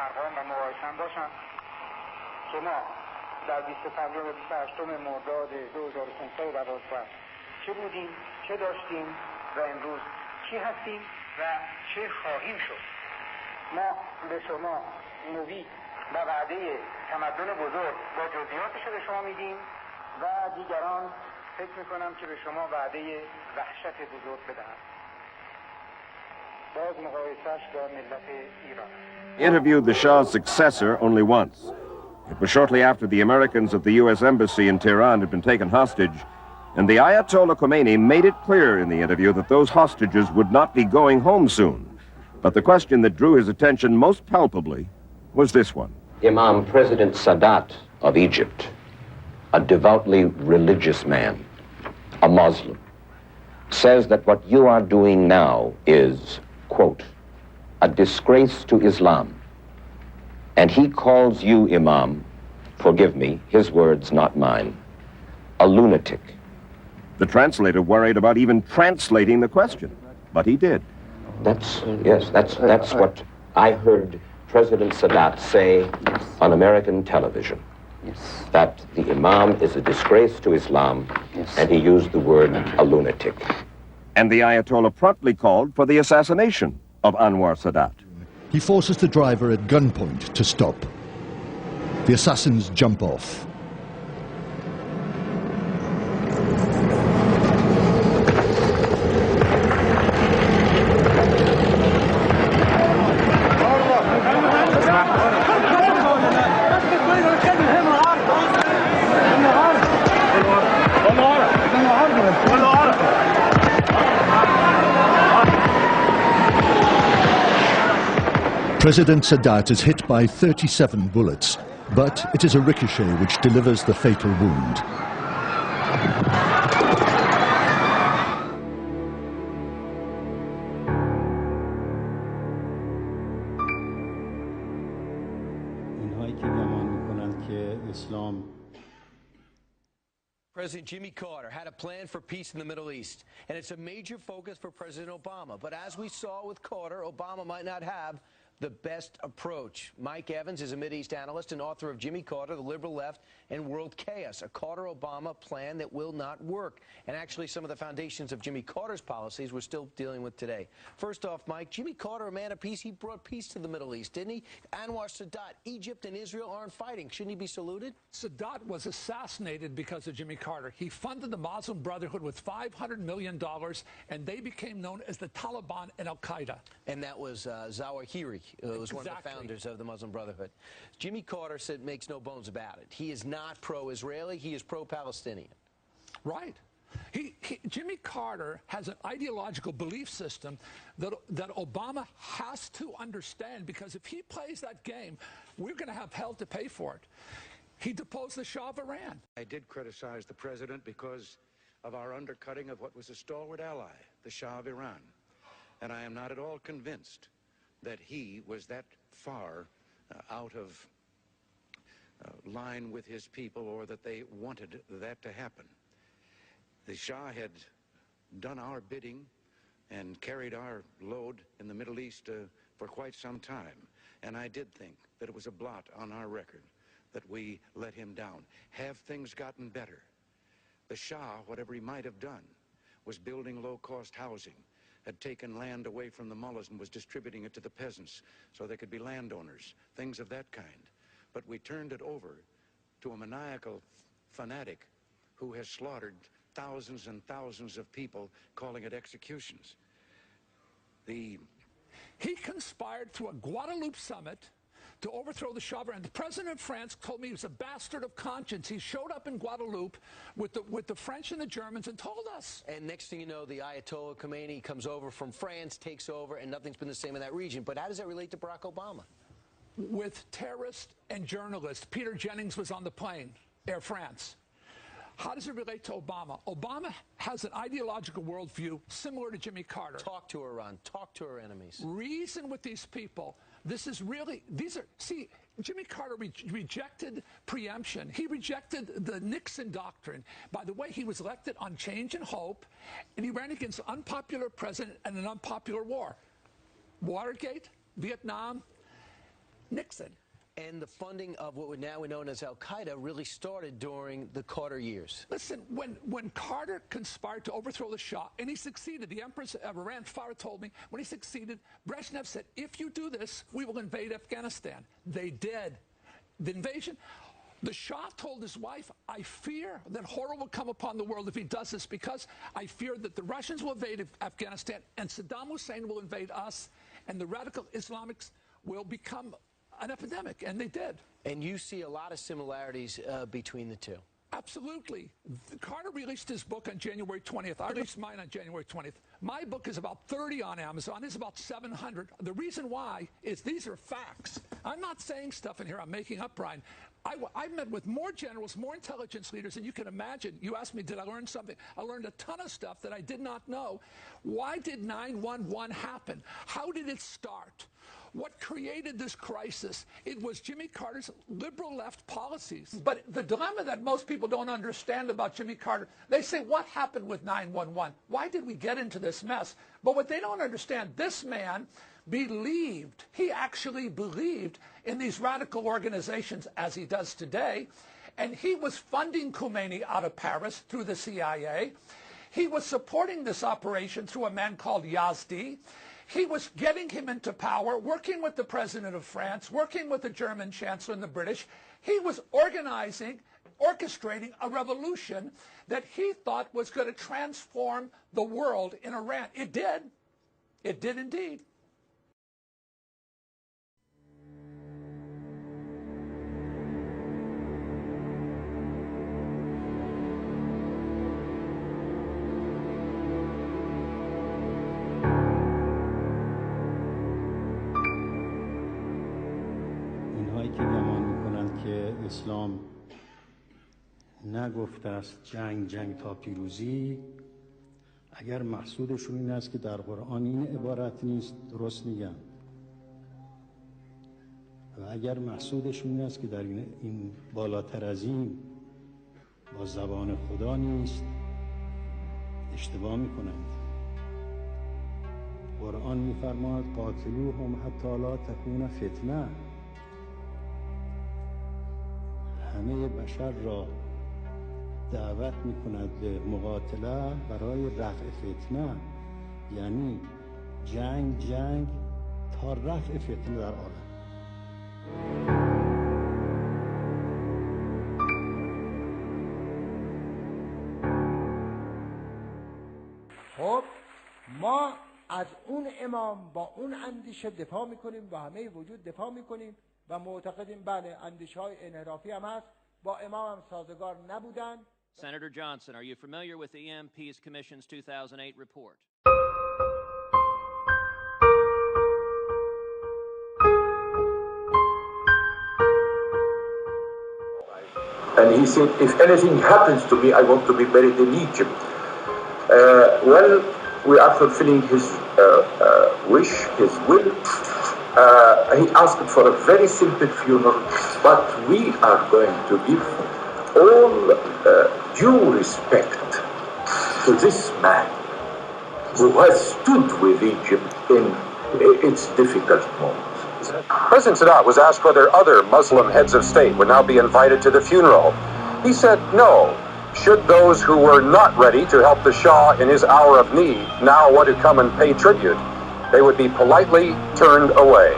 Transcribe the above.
ارقام و مقایسه هم باشن که ما در 25 و 28 مرداد 2512 چه بودیم، چه داشتیم و امروز چی هستیم و چه خواهیم شد. ما به شما نوید و وعده تمدن بزرگ با جزیئاتش به شما میدیم و دیگران فکر میکنم که به شما وعده وحشت بزرگ بدهند. باز مقایسهش با ملت ایران. Interviewed the Shah's successor only once. It was shortly after the Americans at the U.S. Embassy in Tehran had been taken hostage, and the Ayatollah Khomeini made it clear in the interview that those hostages would not be going home soon. But the question that drew his attention most palpably was this one. Imam President Sadat of Egypt, a devoutly religious man, a Muslim, says that what you are doing now is, quote, a disgrace to Islam. And he calls you, Imam, forgive me, his words, not mine, a lunatic. The translator worried about even translating the question, but he did. That's what I heard President Sadat say on American television. Yes. That the Imam is a disgrace to Islam, yes. And he used the word a lunatic. And the Ayatollah promptly called for the assassination of Anwar Sadat. He forces the driver at gunpoint to stop. The assassins jump off. President Sadat is hit by 37 bullets, but it is a ricochet which delivers the fatal wound. President Jimmy Carter had a plan for peace in the Middle East, and it's a major focus for President Obama. But as we saw with Carter, Obama might not have the best approach. Mike Evans is a Mideast analyst and author of Jimmy Carter, The Liberal Left, and World Chaos, a Carter-Obama plan that will not work. And actually, some of the foundations of Jimmy Carter's policies we're still dealing with today. First off, Mike, Jimmy Carter, a man of peace, he brought peace to the Middle East, didn't he? Anwar Sadat, Egypt and Israel aren't fighting. Shouldn't he be saluted? Sadat was assassinated because of Jimmy Carter. He funded the Muslim Brotherhood with $500 million, and they became known as the Taliban and Al-Qaeda. And that was Zawahiri. Who was one of the founders of the Muslim Brotherhood. Jimmy Carter said, makes no bones about it. He is not pro-Israeli. He is pro-Palestinian. Right. Jimmy Carter has an ideological belief system that Obama has to understand, because if he plays that game, we're going to have hell to pay for it. He deposed the Shah of Iran. I did criticize the president because of our undercutting of what was a stalwart ally, the Shah of Iran. And I am not at all convinced that he was that far out of line with his people, or that they wanted that to happen. The Shah had done our bidding and carried our load in the Middle East for quite some time. And I did think that it was a blot on our record that we let him down. Have things gotten better? The Shah, whatever he might have done, was building low-cost housing, had taken land away from the mullahs and was distributing it to the peasants so they could be landowners, things of that kind. But we turned it over to a maniacal fanatic who has slaughtered thousands and thousands of people, calling it executions. He conspired through a Guadeloupe summit to overthrow the Shah of Iran. The president of France told me he was a bastard of conscience. He showed up in Guadeloupe with the French and the Germans and told us. And next thing you know, the Ayatollah Khomeini comes over from France, takes over, and nothing's been the same in that region. But how does that relate to Barack Obama? With terrorists and journalists. Peter Jennings was on the plane, Air France. How does it relate to Obama? Obama has an ideological worldview similar to Jimmy Carter. Talk to Iran. Talk to our enemies. Reason with these people. This is really, see, Jimmy Carter rejected preemption. He rejected the Nixon doctrine. By the way, he was elected on change and hope, and he ran against an unpopular president and an unpopular war. Watergate, Vietnam. Nixon. And the funding of what would now be known as Al-Qaeda really started during the Carter years. Listen, when Carter conspired to overthrow the Shah, and he succeeded, the Empress of Iran, Farah told me, when he succeeded, Brezhnev said, if you do this, we will invade Afghanistan. They did. The invasion, the Shah told his wife, I fear that horror will come upon the world if he does this, because I fear that the Russians will invade Afghanistan and Saddam Hussein will invade us, and the radical Islamics will become an epidemic, and they did. And you see a lot of similarities between the two. Absolutely. Carter released his book on January 20th. I released mine on January 20th. My book is about 30 on Amazon. It's about 700. The reason why is these are facts. I'm not saying stuff in here I'm making up, Brian. I've met with more generals, more intelligence leaders than you can imagine. You asked me, did I learn something? I learned a ton of stuff that I did not know. Why did 9/11 happen? How did it start? What created this crisis? It was Jimmy Carter's liberal left policies. But the dilemma that most people don't understand about Jimmy Carter, they say, what happened with 9/11? Why did we get into this mess? But what they don't understand, this man believed, he actually believed in these radical organizations as he does today. And he was funding Khomeini out of Paris through the CIA. He was supporting this operation through a man called Yazdi. He was getting him into power, working with the president of France, working with the German chancellor and the British. He was organizing, orchestrating a revolution that he thought was going to transform the world in Iran. It did. It did indeed. اسلام نگفته است جنگ تا پیروزی، اگر مقصودشون این است که در قرآن این عبارت نیست درست میگن، و اگر مقصودشون این است که در این بالاتر از این با زبان خدا نیست اشتباه میکنند. قرآن میفرماید قاتلوهم حتی لا تکون فتنه. همه بشر را دعوت میکند به مقاتله برای رفع فتنه، یعنی جنگ تا رفع فتنه در عالم. خب ما از اون امام با اون اندیشه دفاع میکنیم، با همه وجود دفاع میکنیم و معتقدیم بله اندیشه‌های انحرافی هم هست، با امام هم سازگار نبودن. Senator Johnson, are you familiar with the EM Peace Commission's 2008 report? And he said, if anything happens to me, I want to be buried in Egypt. Well, we are fulfilling his wish, his will. He asked for a very simple funeral, but we are going to give all due respect to this man who has stood with Egypt in its difficult moments. President Sadat was asked whether other Muslim heads of state would now be invited to the funeral. He said no. Should those who were not ready to help the Shah in his hour of need now want to come and pay tribute, they would be politely turned away.